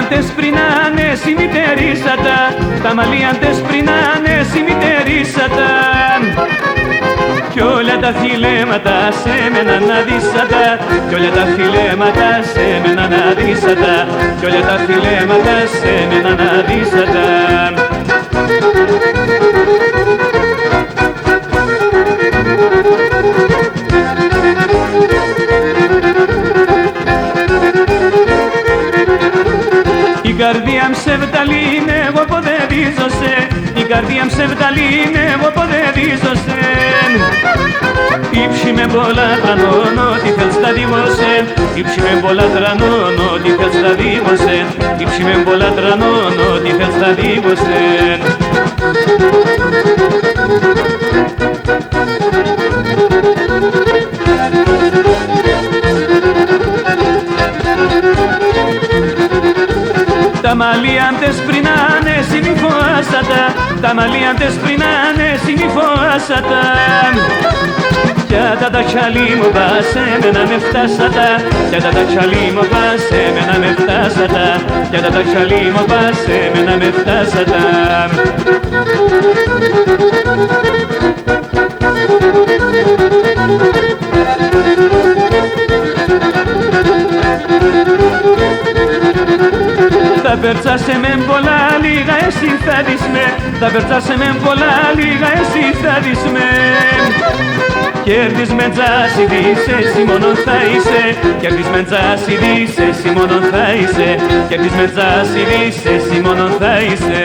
μαλλιάντες πρινάνε συμμητερίσατα, τα μαλλιάντες πρινάνε συμμητερίσατα. Κι όλα τα θηλέματα σε μένα να δίσατα, κι όλα τα θηλέματα σε μένα να δίσατα, κι όλα τα θηλέματα σε μένα να δίσατα. Η καρδία ψευδαλίνε, εγώ ποτέ δίζωσε, η καρδία ψευδαλίνε, εγώ ποτέ δίζωσε. Ήψη με πολλά τρανών, ό,τι θέλεις τα δίμωσε, ήψη με πολλά τρανών, ό,τι θέλεις τα δίμωσε, ήψη με πολλά τρανών, ό,τι θέλεις τα δίμωσε. Τα μαλλιάντες πρινάνε συνυφωάσατα, τα μαλλιάντες πρινάνε συνυφωάσατα. Κι τα ταξαλί μου πας εμένα με φτάσατα, κι τα ταξαλί μου πας εμένα με φτάσατα, κι τα ταξαλί μου πας εμένα με φτάσατα. Θα περτσάσε με πολλά λίγα, εσύ θα δεις με, θα περτσάσε με πολλά λίγα, εσύ θα δεις με. Κέρδης με τζάσι δεις, εσύ μόνον θα είσαι, κέρδης με τζάσι δεις, εσύ μόνον θα είσαι, κέρδης με τζάσι δεις, εσύ μόνον θα είσαι.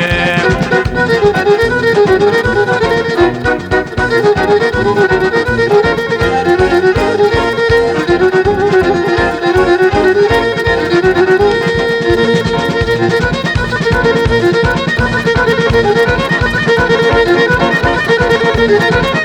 Thank you.